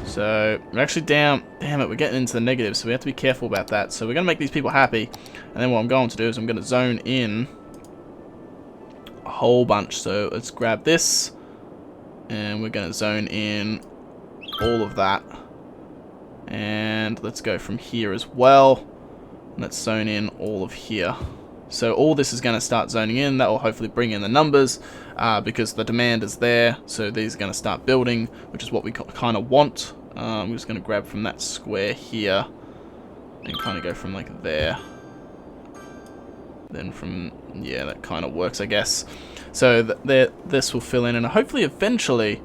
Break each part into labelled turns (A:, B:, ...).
A: So we're actually down. Damn it, we're getting into the negatives, so we have to be careful about that. So we're going to make these people happy. And then what I'm going to do is I'm going to zone in a whole bunch. So let's grab this. And we're going to zone in all of that. And let's go from here as well. Let's zone in all of here. So all this is going to start zoning in. That will hopefully bring in the numbers because the demand is there. So these are going to start building, which is what we kind of want. I'm just going to grab from that square here and kind of go from like there. Then from, yeah, that kind of works, I guess. So this will fill in, and hopefully eventually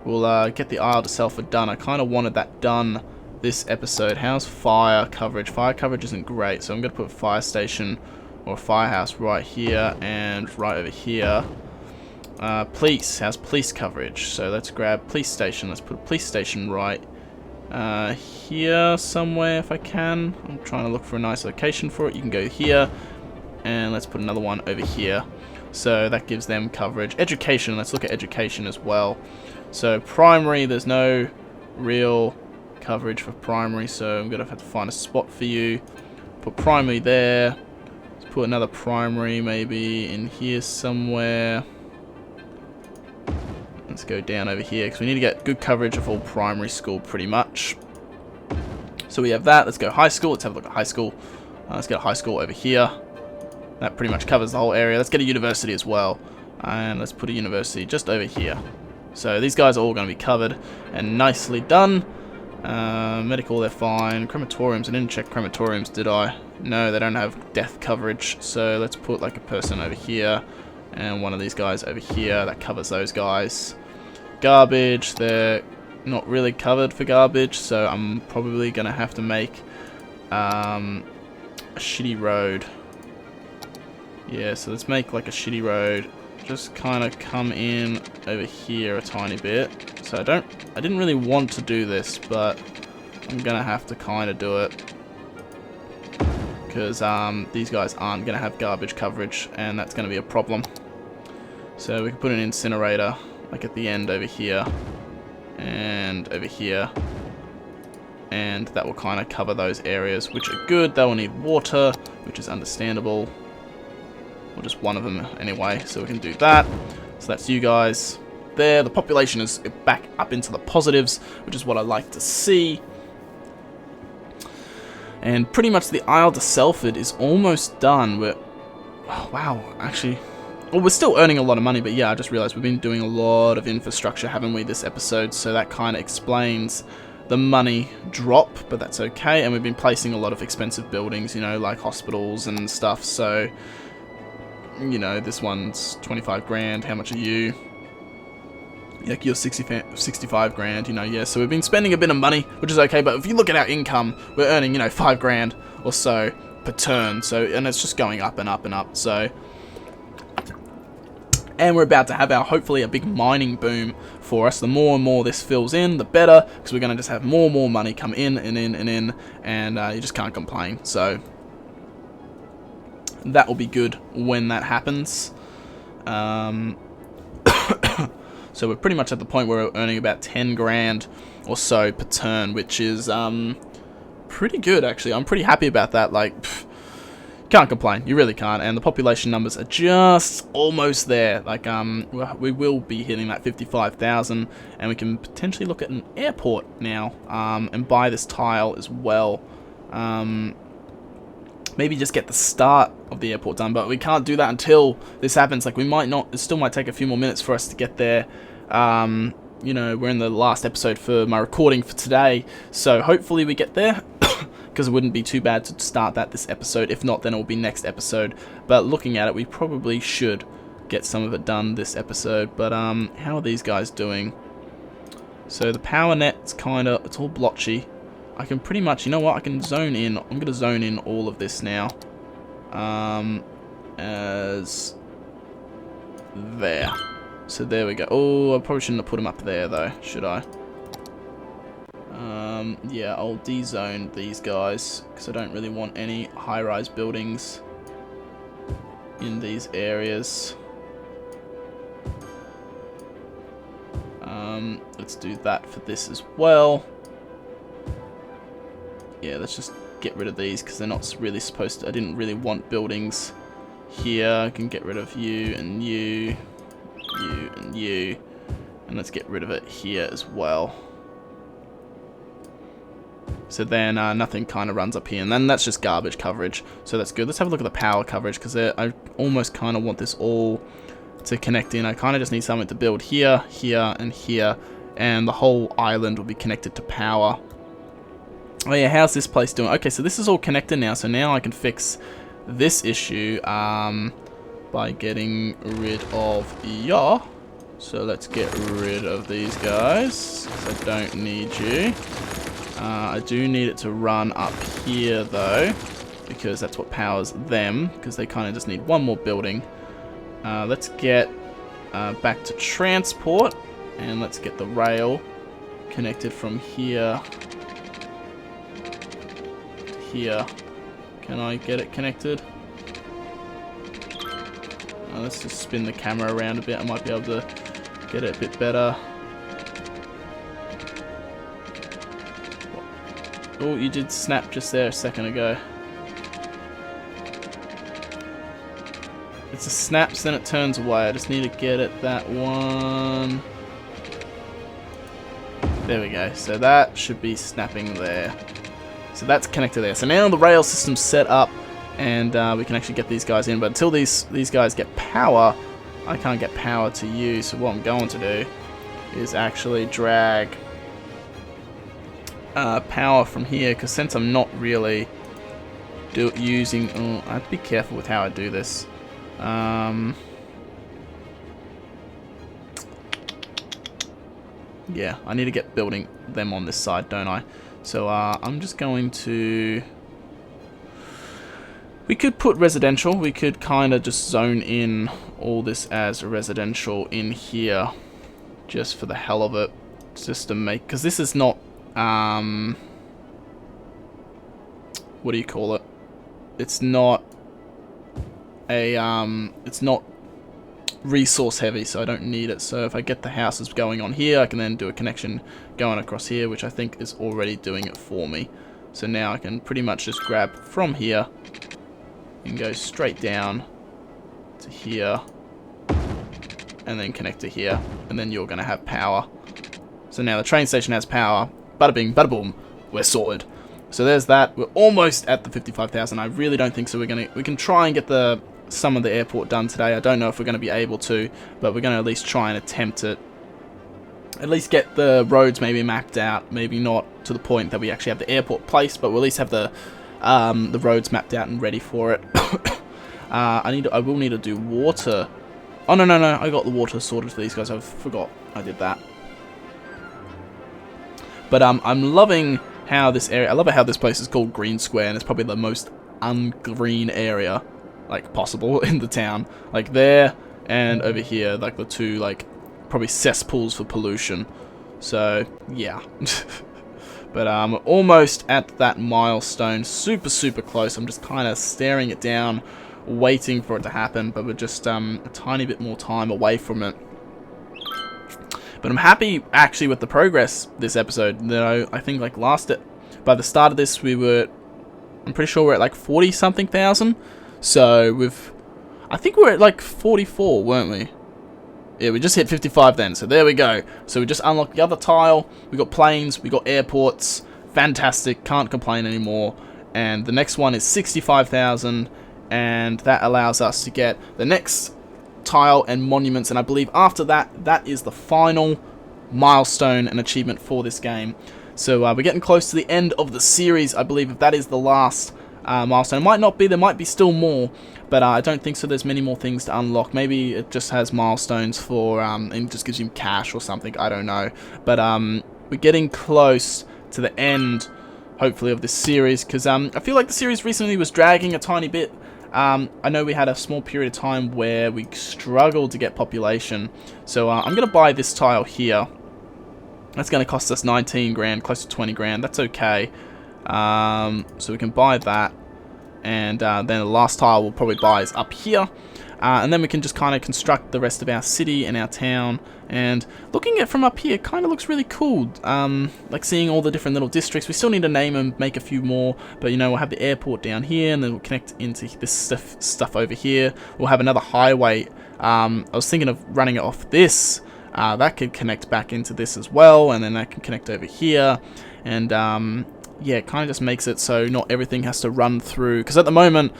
A: we'll get the Isle to Selford done. I kind of wanted that done this episode. How's fire coverage? Fire coverage isn't great, so I'm going to put a fire station or a firehouse right here and right over here. Police. How's police coverage? So let's grab police station. Let's put a police station right here somewhere if I can. I'm trying to look for a nice location for it. You can go here, and let's put another one over here. So that gives them coverage. Education. Let's look at education as well. So primary, there's no real coverage for primary, so I'm going to have to find a spot for you. Put primary there. Let's put another primary maybe in here somewhere. Let's go down over here because we need to get good coverage of all primary school pretty much. So we have that. Let's go high school. Let's have a look at high school. Let's get a high school over here. That pretty much covers the whole area. Let's get a university as well. And let's put a university just over here. So these guys are all going to be covered and nicely done. Medical, they're fine. Crematoriums, I didn't check crematoriums, did I? No, they don't have death coverage. So let's put like a person over here and one of these guys over here. That covers those guys. Garbage, they're not really covered for garbage, so I'm probably going to have to make a shitty road. Yeah, so let's make like a shitty road. Just kind of come in over here a tiny bit. So I didn't really want to do this, but I'm going to have to kind of do it. Because these guys aren't going to have garbage coverage, and that's going to be a problem. So we can put an incinerator like at the end over here and over here, and that will kind of cover those areas which are good. They will need water, which is understandable, or just one of them anyway, so we can do that. So that's you guys there. The population is back up into the positives, which is what I like to see. And pretty much the Isle to Selford is almost done. Oh, wow, actually, well, we're still earning a lot of money, but yeah, I just realized we've been doing a lot of infrastructure, haven't we, this episode? So that kind of explains the money drop, but that's okay. And we've been placing a lot of expensive buildings, you know, like hospitals and stuff. So, you know, this one's 25 grand. How much are you? Like, you're 65 grand, you know, yeah. So we've been spending a bit of money, which is okay. But if you look at our income, we're earning, you know, 5 grand or so per turn. So, and it's just going up and up and up. So, and we're about to have our, hopefully, a big mining boom for us. The more and more this fills in, the better, because we're going to just have more and more money come in and in and in, and you just can't complain. So that will be good when that happens. So we're pretty much at the point where we're earning about 10 grand or so per turn, which is pretty good, actually. I'm pretty happy about that. Like, can't complain. You really can't. And the population numbers are just almost there. Like, we will be hitting that 55,000, and we can potentially look at an airport now, and buy this tile as well. Maybe just get the start of the airport done, but we can't do that until this happens. Like, we might not, it still might take a few more minutes for us to get there. You know, we're in the last episode for my recording for today, so hopefully we get there. Because it wouldn't be too bad to start that this episode. If not, then it will be next episode. But looking at it, we probably should get some of it done this episode. But how are these guys doing? So the power net's kind of, it's all blotchy. I can pretty much, you know what, I can zone in. I'm going to zone in all of this now. As there. So there we go. Oh, I probably shouldn't have put them up there though, should I? Yeah, I'll de-zone these guys because I don't really want any high-rise buildings in these areas. Let's do that for this as well. Yeah, let's just get rid of these because they're not really supposed to. I didn't really want buildings here. I can get rid of you and you, you and you, and let's get rid of it here as well. So then nothing kind of runs up here, and then that's just garbage coverage. So that's good. Let's have a look at the power coverage because I almost kind of want this all to connect in. I kind of just need something to build here, here, and here, and the whole island will be connected to power. Oh yeah, how's this place doing? Okay, so this is all connected now, so now I can fix this issue by getting rid of ya. So let's get rid of these guys, because I don't need you. I do need it to run up here though, because that's what powers them, because they kind of just need one more building. Let's get back to transport, and let's get the rail connected from here to here. Can I get it connected? Let's just spin the camera around a bit. I might be able to get it a bit better. Oh, you did snap just there a second ago. It's a snaps, then it turns away. I just need to get it that one. There we go. So that should be snapping there. So that's connected there. So now the rail system's set up, and we can actually get these guys in. But until these guys get power, I can't get power to you. So what I'm going to do is actually drag power from here, because since I'm not really using... Oh, I have to be careful with how I do this. Yeah, I need to get building them on this side, don't I? So I'm just going to... We could put residential. We could kind of just zone in all this as residential in here, just for the hell of it, just to make... Because this is not... what do you call it? It's not a it's not resource heavy, so I don't need it. So if I get the houses going on here, I can then do a connection going across here, which I think is already doing it for me. So now I can pretty much just grab from here and go straight down to here, and then connect to here, and then you're gonna have power. So now the train station has power. Bada bing, bada boom, we're sorted. So there's that. We're almost at the 55,000. I really don't think so. We can try and get some of the airport done today. I don't know if we're going to be able to, but we're going to at least try and attempt it. At least get the roads maybe mapped out. Maybe not to the point that we actually have the airport placed, but we'll at least have the roads mapped out and ready for it. I will need to do water. Oh no, I got the water sorted for these guys. I forgot I did that. But I'm loving how this area... I love how this place is called Green Square, and it's probably the most ungreen area, like, possible in the town. Like, there and over here, like, the two, like, probably cesspools for pollution. So, yeah. But we're almost at that milestone. Super, super close. I'm just kind of staring it down, waiting for it to happen, but we're just a tiny bit more time away from it. But I'm happy, actually, with the progress this episode. You know, I think, like, by the start of this, I'm pretty sure we're at, like, 40-something thousand. So, I think we're at, like, 44, weren't we? Yeah, we just hit 55 then, so there we go. So we just unlocked the other tile. We got planes, we got airports. Fantastic, can't complain anymore. And the next one is 65,000, and that allows us to get the next tile and monuments, and I believe after that, that is the final milestone and achievement for this game. So we're getting close to the end of the series. I believe if that is the last milestone. It might not be, there might be still more, but I don't think so. There's many more things to unlock. Maybe it just has milestones for and just gives you cash or something, I don't know. But we're getting close to the end, hopefully, of this series, because I feel like the series recently was dragging a tiny bit. I know we had a small period of time where we struggled to get population, so I'm going to buy this tile here. That's going to cost us 19 grand, close to 20 grand. That's okay. So we can buy that, and then the last tile we'll probably buy is up here. And then we can just kind of construct the rest of our city and our town. And looking at it from up here kind of looks really cool. Like seeing all the different little districts. We still need to name and make a few more. But you know, we'll have the airport down here, and then we'll connect into this stuff over here. We'll have another highway. I was thinking of running it off this. That could connect back into this as well. And then that can connect over here. And yeah, it kind of just makes it so not everything has to run through. Because at the moment,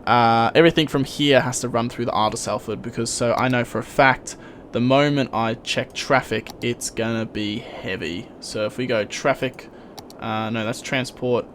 A: everything from here has to run through the Isle of Salford, because so I know for a fact the moment I check traffic, it's gonna be heavy. So if we go traffic, no, that's transport,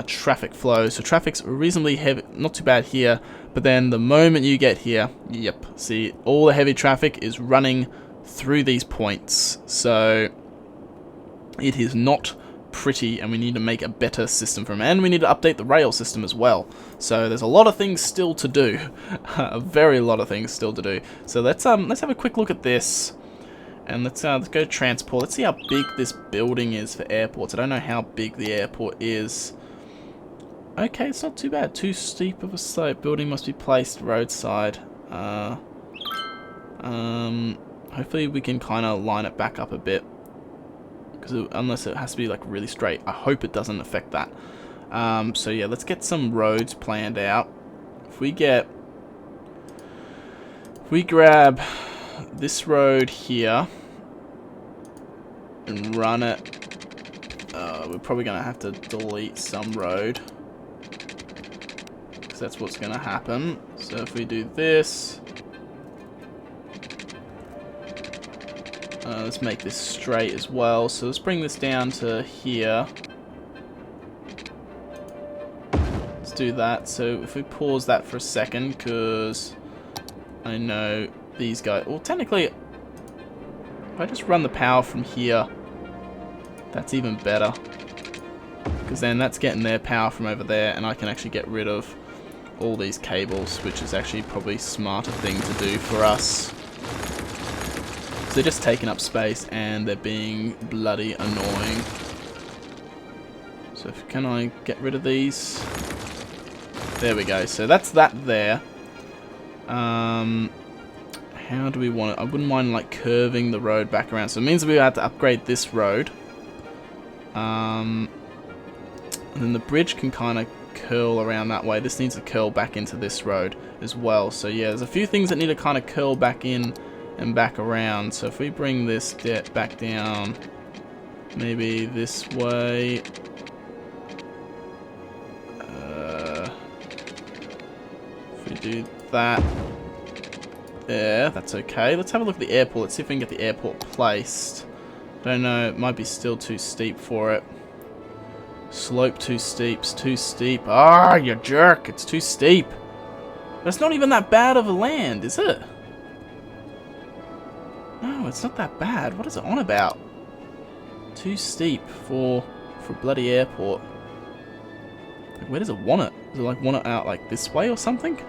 A: traffic flow. So traffic's reasonably heavy, not too bad here, but then the moment you get here, yep, see, all the heavy traffic is running through these points. So it is not pretty, and we need to make a better system for them, and we need to update the rail system as well. So there's a lot of things still to do, a very lot of things still to do. So let's have a quick look at this, and let's go to transport. Let's see how big this building is for airports. I don't know how big the airport is. Okay, it's not too bad. Too steep of a slope. Building must be placed roadside. Hopefully we can kind of line it back up a bit. Unless it has to be like really straight. I hope it doesn't affect that. So yeah, let's get some roads planned out. If we grab this road here and run it, we're probably gonna have to delete some road, because that's what's gonna happen. So if we do this, let's make this straight as well. So let's bring this down to here. Let's do that. So if we pause that for a second, because I know these guys... Well, technically, if I just run the power from here, that's even better. Because then that's getting their power from over there, and I can actually get rid of all these cables, which is actually probably a smarter thing to do for us. They're just taking up space, and they're being bloody annoying. So can I get rid of these? There we go. So that's that there. How do we want it? I wouldn't mind like curving the road back around. So it means we have to upgrade this road. And then the bridge can kind of curl around that way. This needs to curl back into this road as well. So yeah, there's a few things that need to kind of curl back in and back around. So if we bring this back down, maybe this way. If we do that, there, that's okay. Let's have a look at the airport. Let's see if we can get the airport placed. Don't know, it might be still too steep for it. Slope too steep, it's too steep. Ah, you jerk, it's too steep. That's not even that bad of a land, is it? No, it's not that bad. What is it on about? Too steep for bloody airport. Like, where does it want it? Does it like want it out like this way or something?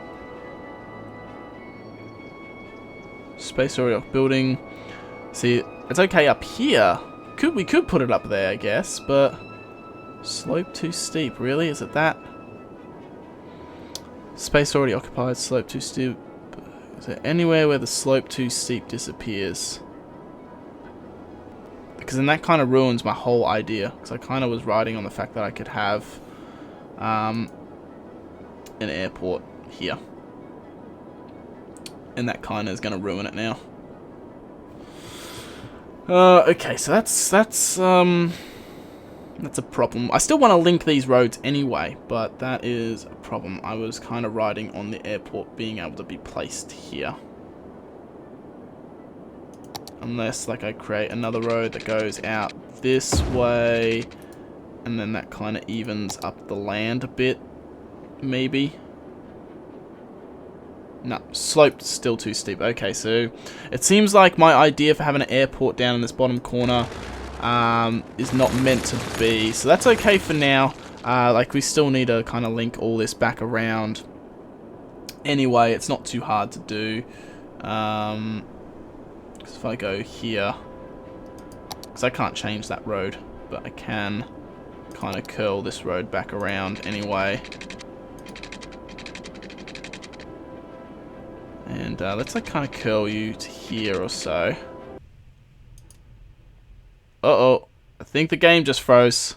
A: Space area building. See, it's okay up here. We could put it up there, I guess, but slope too steep. Really? Is it that? Space already occupied. Slope too steep. Is there anywhere where the slope too steep disappears? Because then that kind of ruins my whole idea. Because I kind of was riding on the fact that I could have an airport here. And that kind of is going to ruin it now. Okay, so that's a problem. I still want to link these roads anyway, but that is a problem. I was kind of riding on the airport being able to be placed here. Unless, like, I create another road that goes out this way, and then that kind of evens up the land a bit, maybe. No, slope still too steep. Okay, so it seems like my idea for having an airport down in this bottom corner is not meant to be. So that's okay for now. Like, we still need to kind of link all this back around. Anyway, it's not too hard to do. Because if I go here, because I can't change that road, but I can kind of curl this road back around anyway. And let's like kind of curl you to here or so. Uh-oh. I think the game just froze.